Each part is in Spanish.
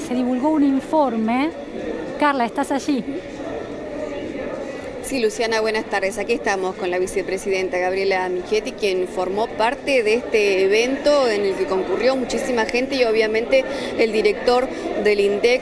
se divulgó un informe. Carla, ¿estás allí? Sí, Luciana, buenas tardes. Aquí estamos con la vicepresidenta Gabriela Michetti, quien formó parte de este evento en el que concurrió muchísima gente y obviamente el director del INDEC,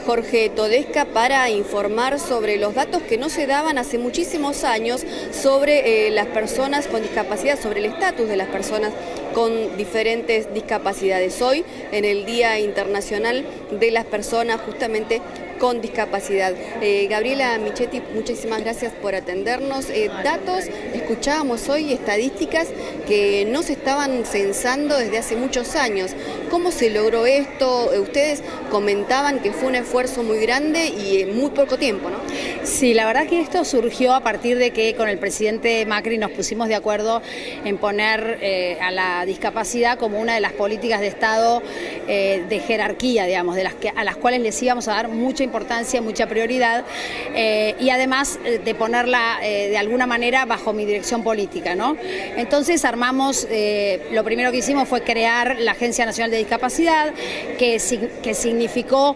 Jorge Todesca, para informar sobre los datos que no se daban hace muchísimos años sobre las personas con discapacidad, sobre el estatus de las personas con diferentes discapacidades. Hoy, en el Día Internacional de las Personas justamente con discapacidad. Gabriela Michetti, muchísimas gracias por atendernos. Datos, escuchábamos hoy estadísticas que no se estaban censando desde hace muchos años. ¿Cómo se logró esto? Ustedes comentaban que fue un esfuerzo muy grande y en muy poco tiempo, ¿no? Sí, la verdad que esto surgió a partir de que con el presidente Macri nos pusimos de acuerdo en poner a la discapacidad como una de las políticas de Estado de jerarquía, digamos, a las cuales les íbamos a dar mucha importancia, mucha prioridad y además de ponerla de alguna manera bajo mi dirección política, ¿no? Entonces armamos, lo primero que hicimos fue crear la Agencia Nacional de Discapacidad, que significó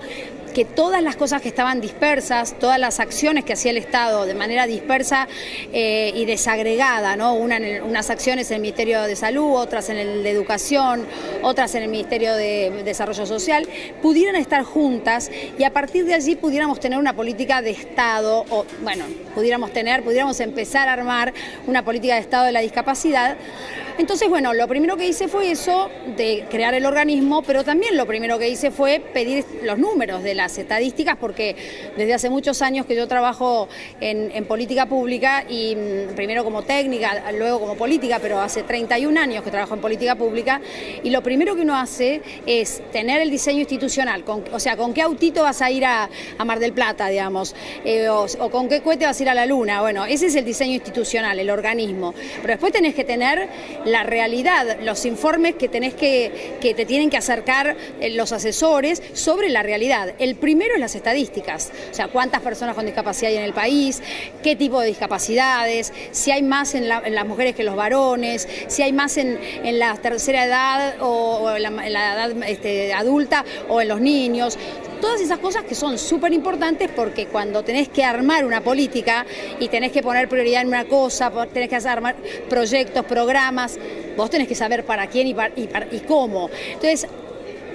que todas las cosas que estaban dispersas, todas las acciones que hacía el Estado de manera dispersa y desagregada, ¿no? Unas acciones en el Ministerio de Salud, otras en el de Educación, otras en el Ministerio de Desarrollo Social, pudieran estar juntas y a partir de allí pudiéramos tener una política de Estado, o bueno, pudiéramos empezar a armar una política de Estado de la discapacidad. Entonces, bueno, lo primero que hice fue eso, de crear el organismo, pero también lo primero que hice fue pedir los números de las estadísticas, porque desde hace muchos años que yo trabajo en política pública, y primero como técnica, luego como política, pero hace 31 años que trabajo en política pública, y lo primero que uno hace es tener el diseño institucional, o sea, con qué autito vas a ir a Mar del Plata, digamos, o con qué cohete vas a ir a la Luna. Bueno, ese es el diseño institucional, el organismo, pero después tenés que tener la realidad, los informes que te tienen que acercar los asesores sobre la realidad. El primero es las estadísticas, o sea, cuántas personas con discapacidad hay en el país, qué tipo de discapacidades, si hay más en las mujeres que los varones, si hay más en la tercera edad o en la edad adulta o en los niños. Todas esas cosas que son súper importantes, porque cuando tenés que armar una política y tenés que poner prioridad en una cosa, tenés que armar proyectos, programas, vos tenés que saber para quién y cómo. Entonces,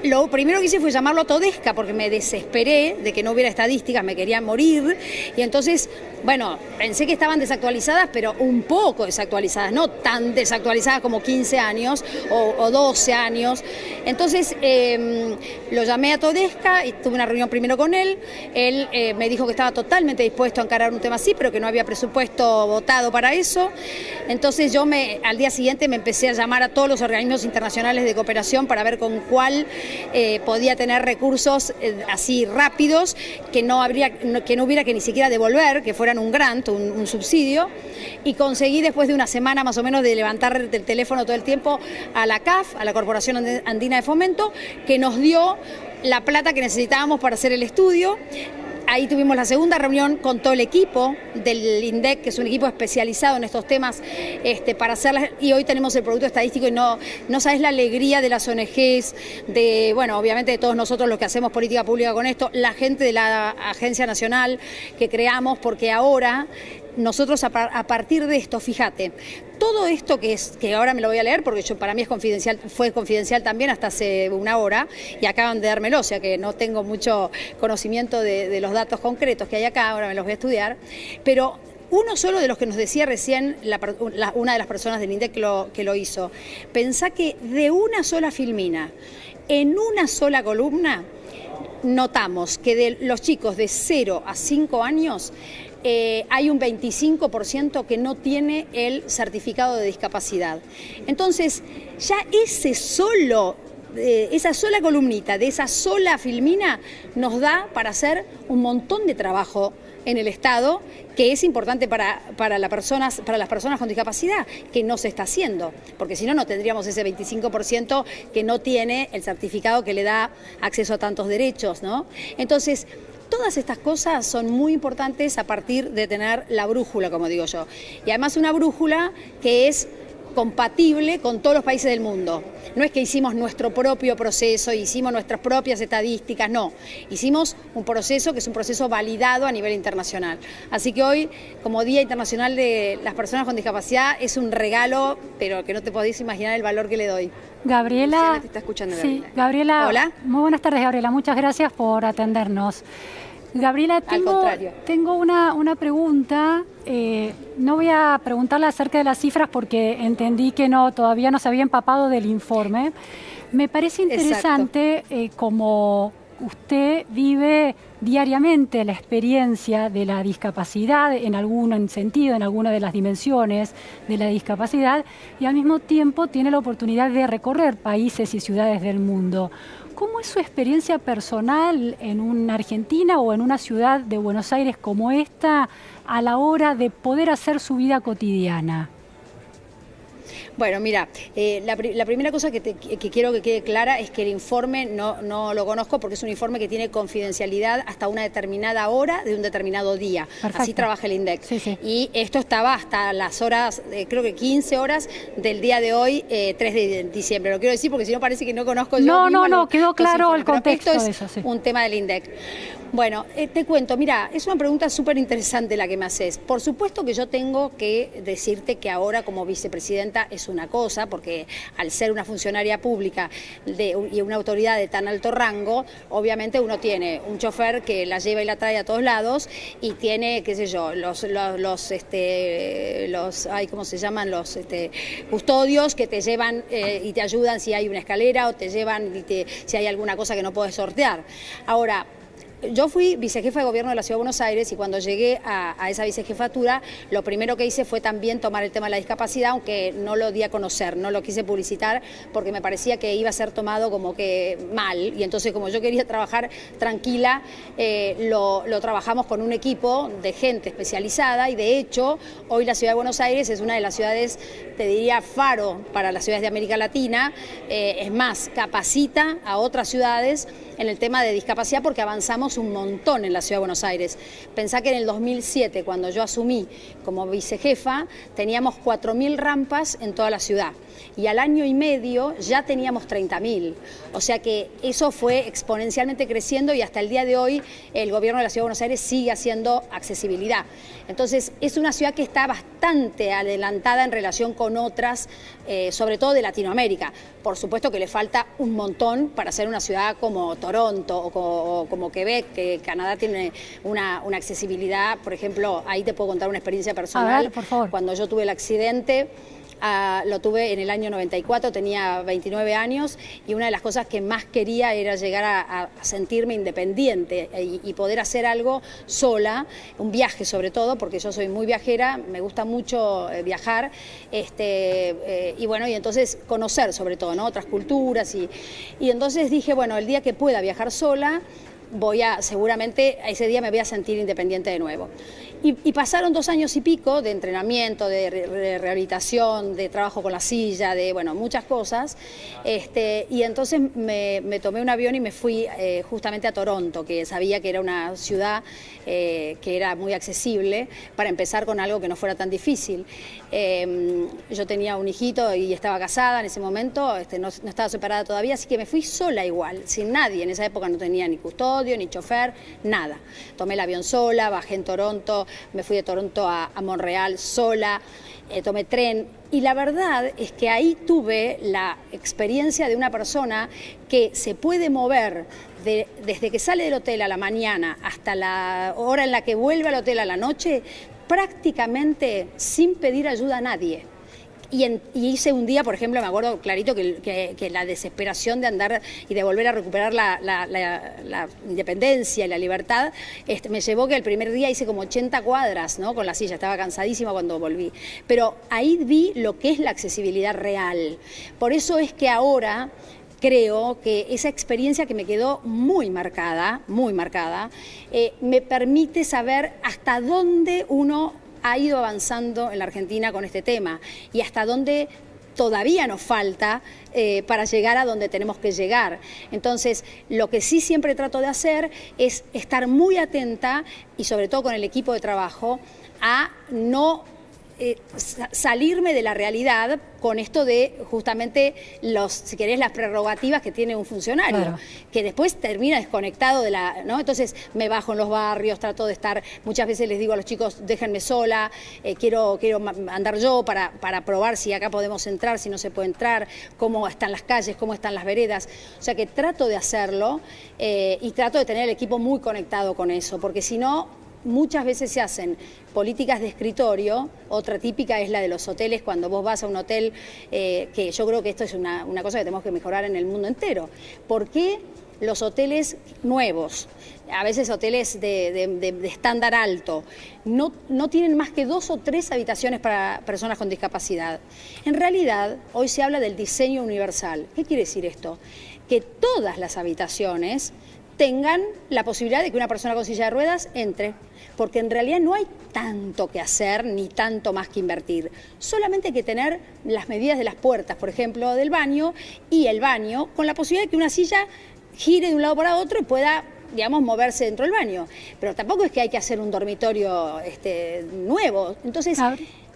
lo primero que hice fue llamarlo a Todesca, porque me desesperé de que no hubiera estadísticas, me quería morir, y entonces, bueno, pensé que estaban desactualizadas, pero un poco desactualizadas, no tan desactualizadas como 15 años o 12 años. Entonces lo llamé a Todesca y tuve una reunión primero con él. Él me dijo que estaba totalmente dispuesto a encarar un tema así, pero que no había presupuesto votado para eso. Entonces yo al día siguiente me empecé a llamar a todos los organismos internacionales de cooperación para ver con cuál podía tener recursos así rápidos, que no hubiera que ni siquiera devolver, que fueran un grant, un subsidio, y conseguí después de una semana más o menos de levantar el teléfono todo el tiempo a la CAF, a la Corporación Andina de Fomento, que nos dio la plata que necesitábamos para hacer el estudio. Ahí tuvimos la segunda reunión con todo el equipo del INDEC, que es un equipo especializado en estos temas, para hacerlas, y hoy tenemos el producto estadístico y no sabes la alegría de las ONGs, bueno, obviamente de todos nosotros los que hacemos política pública con esto, la gente de la Agencia Nacional que creamos, porque ahora nosotros a partir de esto, fíjate, todo esto que ahora me lo voy a leer porque para mí es confidencial, fue confidencial también hasta hace una hora y acaban de dármelo, o sea que no tengo mucho conocimiento de los datos concretos que hay acá, ahora me los voy a estudiar, pero uno solo de los que nos decía recién una de las personas del INDEC que lo hizo, pensá que de una sola filmina, en una sola columna, notamos que de los chicos de 0 a 5 años hay un 25% que no tiene el certificado de discapacidad. Entonces, ya esa sola columnita, de esa sola filmina, nos da para hacer un montón de trabajo en el Estado, que es importante para las personas con discapacidad, que no se está haciendo, porque si no, no tendríamos ese 25% que no tiene el certificado que le da acceso a tantos derechos, ¿no? Entonces, todas estas cosas son muy importantes a partir de tener la brújula, como digo yo. Y además una brújula que es compatible con todos los países del mundo. No es que hicimos nuestro propio proceso, hicimos nuestras propias estadísticas, no. Hicimos un proceso que es un proceso validado a nivel internacional. Así que hoy, como Día Internacional de las Personas con Discapacidad, es un regalo, pero que no te podéis imaginar el valor que le doy. Gabriela. Luciana te está escuchando, Gabriela. Sí, Gabriela. Hola. Muy buenas tardes, Gabriela. Muchas gracias por atendernos. Gabriela, tengo una pregunta. No voy a preguntarle acerca de las cifras porque entendí que todavía no se había empapado del informe. Me parece interesante como usted vive diariamente la experiencia de la discapacidad en algún sentido, en alguna de las dimensiones de la discapacidad, y al mismo tiempo tiene la oportunidad de recorrer países y ciudades del mundo. ¿Cómo es su experiencia personal en una Argentina o en una ciudad de Buenos Aires como esta a la hora de poder hacer su vida cotidiana? Bueno, mira, la primera cosa que quiero que quede clara es que el informe no lo conozco porque es un informe que tiene confidencialidad hasta una determinada hora de un determinado día. Perfecto. Así trabaja el INDEC. Sí, sí. Y esto estaba hasta las horas, creo que 15 horas del día de hoy, 3 de diciembre. Lo quiero decir porque si no parece que no conozco yo. No, quedó claro el contexto de eso. Esto es un tema del INDEC. Bueno, te cuento, mira, es una pregunta súper interesante la que me haces. Por supuesto que yo tengo que decirte que ahora como vicepresidenta es una cosa, porque al ser una funcionaria pública y una autoridad de tan alto rango, obviamente uno tiene un chofer que la lleva y la trae a todos lados y tiene, qué sé yo, ¿cómo se llaman? Los custodios que te llevan y te ayudan si hay una escalera o te llevan si hay alguna cosa que no puedes sortear. Ahora, yo fui vicejefa de gobierno de la Ciudad de Buenos Aires y cuando llegué a esa vicejefatura, lo primero que hice fue también tomar el tema de la discapacidad, aunque no lo di a conocer, no lo quise publicitar porque me parecía que iba a ser tomado como que mal. Y entonces, como yo quería trabajar tranquila, lo trabajamos con un equipo de gente especializada y de hecho, hoy la Ciudad de Buenos Aires es una de las ciudades, te diría, faro para las ciudades de América Latina. Es más, capacita a otras ciudades en el tema de discapacidad porque avanzamos un montón en la Ciudad de Buenos Aires. Pensá que en el 2007, cuando yo asumí como vicejefa, teníamos 4.000 rampas en toda la ciudad y al año y medio ya teníamos 30.000. O sea que eso fue exponencialmente creciendo y hasta el día de hoy el gobierno de la Ciudad de Buenos Aires sigue haciendo accesibilidad. Entonces es una ciudad que está bastante adelantada en relación con otras, sobre todo de Latinoamérica. Por supuesto que le falta un montón para ser una ciudad como Toronto o como Quebec, que Canadá tiene una accesibilidad. Por ejemplo, ahí te puedo contar una experiencia personal. A ver, por favor. Cuando yo tuve el accidente, lo tuve en el año 94, tenía 29 años y una de las cosas que más quería era llegar a sentirme independiente y poder hacer algo sola, un viaje sobre todo, porque yo soy muy viajera, me gusta mucho viajar, y bueno, y entonces conocer sobre todo, ¿no? Otras culturas y entonces dije, bueno, el día que pueda viajar sola, seguramente ese día me voy a sentir independiente de nuevo. Y pasaron 2 años y pico de entrenamiento, de rehabilitación, de trabajo con la silla, de bueno, muchas cosas. Y entonces me tomé un avión y me fui justamente a Toronto, que sabía que era una ciudad que era muy accesible, para empezar con algo que no fuera tan difícil. Yo tenía un hijito y estaba casada en ese momento, no estaba separada todavía, así que me fui sola igual, sin nadie. En esa época no tenía ni custodio, ni chofer, nada. Tomé el avión sola, bajé en Toronto, me fui de Toronto a Montreal sola, tomé tren y la verdad es que ahí tuve la experiencia de una persona que se puede mover desde que sale del hotel a la mañana hasta la hora en la que vuelve al hotel a la noche, prácticamente sin pedir ayuda a nadie. Y hice un día, por ejemplo, me acuerdo clarito que la desesperación de andar y de volver a recuperar la independencia y la libertad, me llevó que el primer día hice como 80 cuadras, ¿no? Con la silla, estaba cansadísima cuando volví. Pero ahí vi lo que es la accesibilidad real. Por eso es que ahora creo que esa experiencia que me quedó muy marcada, me permite saber hasta dónde uno ha ido avanzando en la Argentina con este tema y hasta dónde todavía nos falta para llegar a donde tenemos que llegar. Entonces, lo que sí siempre trato de hacer es estar muy atenta y sobre todo con el equipo de trabajo a no salirme de la realidad con esto de justamente si querés, las prerrogativas que tiene un funcionario, claro, que después termina desconectado de la, ¿no? Entonces me bajo en los barrios, trato de estar, muchas veces les digo a los chicos, déjenme sola, quiero andar yo para probar si acá podemos entrar, si no se puede entrar, cómo están las calles, cómo están las veredas. O sea que trato de hacerlo y trato de tener el equipo muy conectado con eso, porque si no, muchas veces se hacen políticas de escritorio. Otra típica es la de los hoteles, cuando vos vas a un hotel, que yo creo que esto es una cosa que tenemos que mejorar en el mundo entero. ¿Por qué los hoteles nuevos, a veces hoteles de estándar alto, no tienen más que 2 o 3 habitaciones para personas con discapacidad? En realidad, hoy se habla del diseño universal. ¿Qué quiere decir esto? Que todas las habitaciones tengan la posibilidad de que una persona con silla de ruedas entre, porque en realidad no hay tanto que hacer ni tanto más que invertir. Solamente hay que tener las medidas de las puertas, por ejemplo, del baño, y el baño con la posibilidad de que una silla gire de un lado para otro y pueda, digamos, moverse dentro del baño. Pero tampoco es que hay que hacer un dormitorio nuevo. Entonces,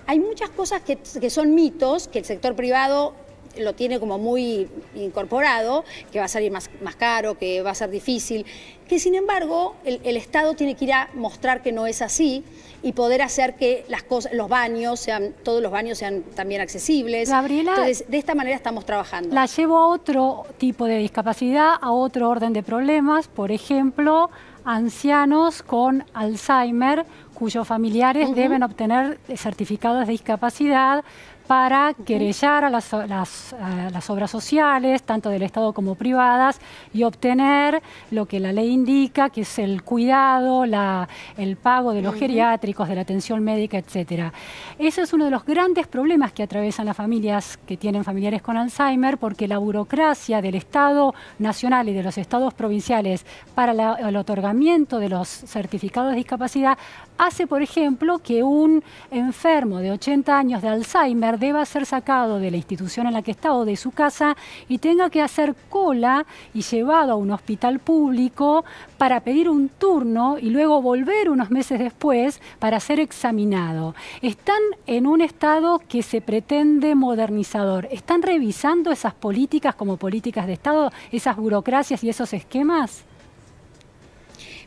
hay muchas cosas que son mitos, que el sector privado lo tiene como muy incorporado, que va a salir más caro, que va a ser difícil, que sin embargo el Estado tiene que ir a mostrar que no es así y poder hacer que todos los baños sean también accesibles. Gabriela, entonces, de esta manera estamos trabajando. La llevo a otro tipo de discapacidad, a otro orden de problemas, por ejemplo, ancianos con Alzheimer, cuyos familiares deben obtener certificados de discapacidad para querellar a las obras sociales, tanto del Estado como privadas, y obtener lo que la ley indica, que es el cuidado, el pago de los geriátricos, de la atención médica, etc. Ese es uno de los grandes problemas que atraviesan las familias que tienen familiares con Alzheimer, porque la burocracia del Estado nacional y de los estados provinciales para el otorgamiento de los certificados de discapacidad hace, por ejemplo, que un enfermo de 80 años de Alzheimer deba ser sacado de la institución en la que está o de su casa y tenga que hacer cola y llevado a un hospital público para pedir un turno y luego volver unos meses después para ser examinado. Están en un estado que se pretende modernizador. ¿Están revisando esas políticas como políticas de Estado, esas burocracias y esos esquemas?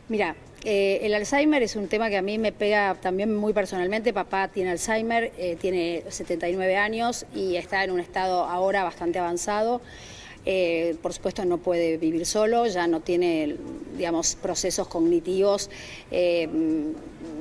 Mira, el Alzheimer es un tema que a mí me pega también muy personalmente. Papá tiene Alzheimer, tiene 79 años y está en un estado ahora bastante avanzado. Por supuesto no puede vivir solo, ya no tiene, digamos, procesos cognitivos,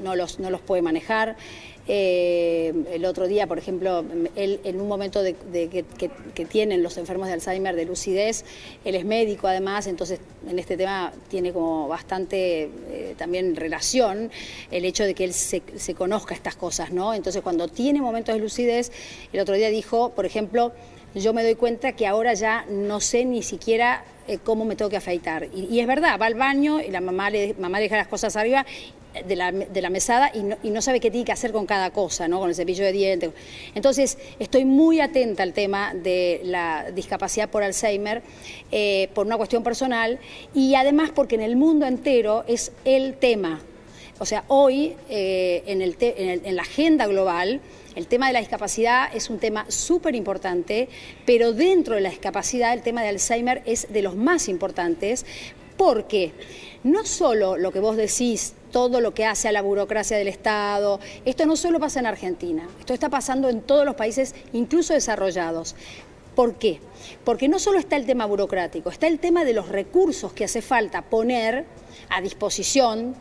no los puede manejar. El otro día, por ejemplo, él en un momento que tienen los enfermos de Alzheimer de lucidez, él es médico además, entonces en este tema tiene como bastante también relación el hecho de que él se conozca estas cosas, ¿no? Entonces cuando tiene momentos de lucidez, el otro día dijo, por ejemplo, yo me doy cuenta que ahora ya no sé ni siquiera cómo me tengo que afeitar. Y es verdad, va al baño y la mamá le deja las cosas arriba de la mesada y no sabe qué tiene que hacer con cada cosa, ¿no? Con el cepillo de dientes. Entonces, estoy muy atenta al tema de la discapacidad por Alzheimer, por una cuestión personal y además porque en el mundo entero es el tema. O sea, hoy en la agenda global, el tema de la discapacidad es un tema súper importante, pero dentro de la discapacidad el tema de Alzheimer es de los más importantes porque no solo lo que vos decís, todo lo que hace a la burocracia del Estado, esto no solo pasa en Argentina, esto está pasando en todos los países, incluso desarrollados. ¿Por qué? Porque no solo está el tema burocrático, está el tema de los recursos que hace falta poner a disposición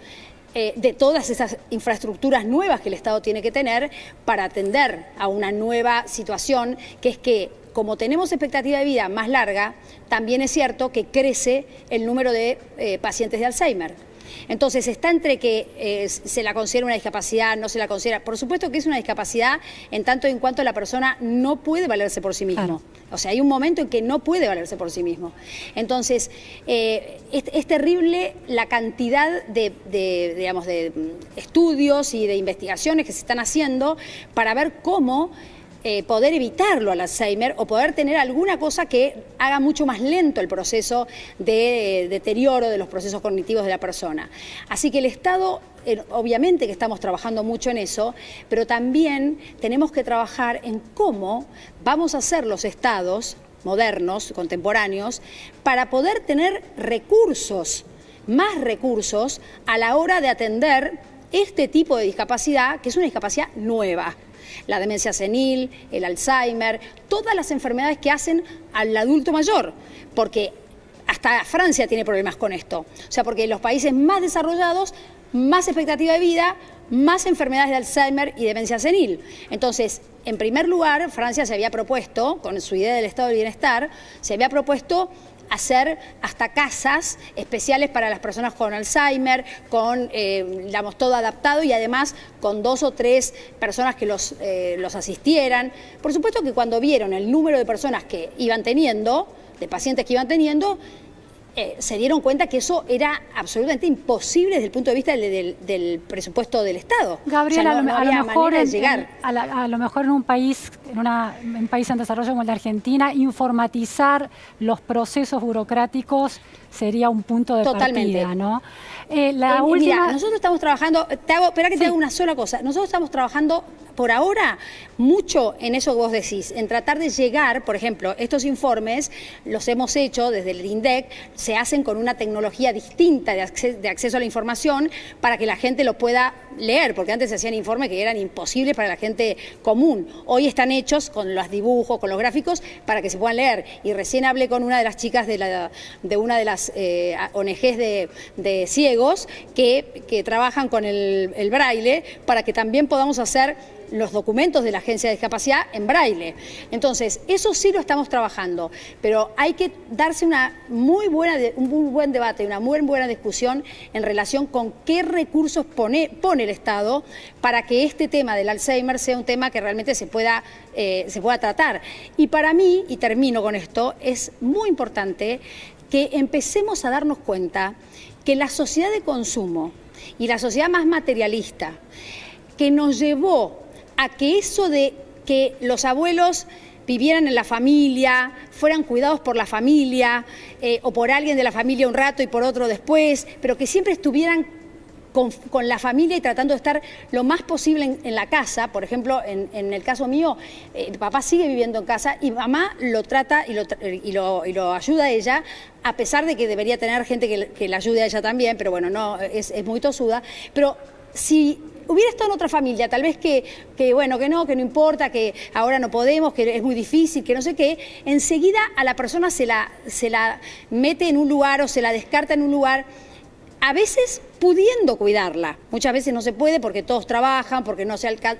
de todas esas infraestructuras nuevas que el Estado tiene que tener para atender a una nueva situación, que es que como tenemos expectativa de vida más larga, también es cierto que crece el número de pacientes de Alzheimer. Entonces está entre que se la considera una discapacidad, no se la considera. Por supuesto que es una discapacidad en tanto y en cuanto la persona no puede valerse por sí mismo. Claro. O sea, hay un momento en que no puede valerse por sí mismo. Entonces, es terrible la cantidad de estudios y de investigaciones que se están haciendo para ver cómo poder evitarlo al Alzheimer o poder tener alguna cosa que haga mucho más lento el proceso de deterioro de los procesos cognitivos de la persona. Así que el Estado, obviamente que estamos trabajando mucho en eso, pero también tenemos que trabajar en cómo vamos a hacer los estados modernos, contemporáneos, para poder tener recursos, más recursos a la hora de atender este tipo de discapacidad, que es una discapacidad nueva. La demencia senil, el Alzheimer, todas las enfermedades que hacen al adulto mayor, porque hasta Francia tiene problemas con esto. O sea, porque en los países más desarrollados, más expectativa de vida, más enfermedades de Alzheimer y demencia senil. Entonces, en primer lugar, Francia se había propuesto, con su idea del estado del bienestar, se había propuesto hacer hasta casas especiales para las personas con Alzheimer, con, digamos, todo adaptado y además con 2 o 3 personas que los asistieran. Por supuesto que cuando vieron el número de personas que iban teniendo, de pacientes que iban teniendo, se dieron cuenta que eso era absolutamente imposible desde el punto de vista del presupuesto del Estado. Gabriela, o sea, a lo mejor en un país, un país en desarrollo como el de Argentina, informatizar los procesos burocráticos sería un punto de partida, ¿no? Mira, nosotros estamos trabajando, espera que te haga una sola cosa, nosotros estamos trabajando por ahora mucho en eso que vos decís, en tratar de llegar, por ejemplo, estos informes los hemos hecho desde el INDEC, se hacen con una tecnología distinta de acceso a la información para que la gente lo pueda leer, porque antes se hacían informes que eran imposibles para la gente común. Hoy están hechos con los dibujos, con los gráficos, para que se puedan leer. Y recién hablé con una de las chicas de una de las ONGs de ciegos que trabajan con el braille para que también podamos hacer los documentos de la Agencia de Discapacidad en braille. Entonces, eso sí lo estamos trabajando, pero hay que darse un muy buen debate, una muy buena discusión en relación con qué recursos pone el Estado para que este tema del Alzheimer sea un tema que realmente se pueda tratar. Y para mí, y termino con esto, es muy importante que empecemos a darnos cuenta que la sociedad de consumo y la sociedad más materialista que nos llevó a que eso de que los abuelos vivieran en la familia, fueran cuidados por la familia o por alguien de la familia un rato y por otro después, pero que siempre estuvieran con la familia y tratando de estar lo más posible en la casa. Por ejemplo, en el caso mío, papá sigue viviendo en casa y mamá lo trata y lo ayuda a ella, a pesar de que debería tener gente que la ayude a ella también, pero bueno, no es muy tosuda. Pero si hubiera estado en otra familia, tal vez que no importa, que ahora no podemos, que es muy difícil, que no sé qué, enseguida a la persona se la mete en un lugar o se la descarta en un lugar, a veces pudiendo cuidarla. Muchas veces no se puede porque todos trabajan, porque no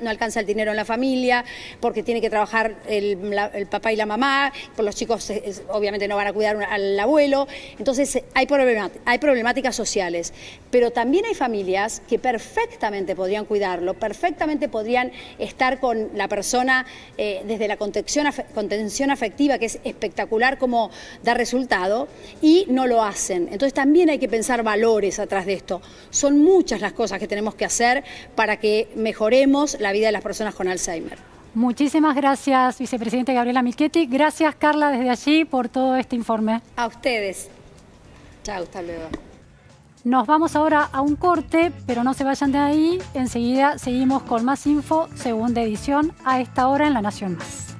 alcanza el dinero en la familia, porque tiene que trabajar el papá y la mamá, pues los chicos obviamente no van a cuidar al abuelo. Entonces hay problemáticas sociales, pero también hay familias que perfectamente podrían cuidarlo, perfectamente podrían estar con la persona desde la contención afectiva, que es espectacular como da resultado, y no lo hacen. Entonces también hay que pensar valores atrás de esto. Son muchas las cosas que tenemos que hacer para que mejoremos la vida de las personas con Alzheimer. Muchísimas gracias, vicepresidenta Gabriela Michetti. Gracias, Carla, desde allí por todo este informe. A ustedes. Chao, hasta luego. Nos vamos ahora a un corte, pero no se vayan de ahí. Enseguida seguimos con más info, segunda edición, a esta hora en La Nación Más.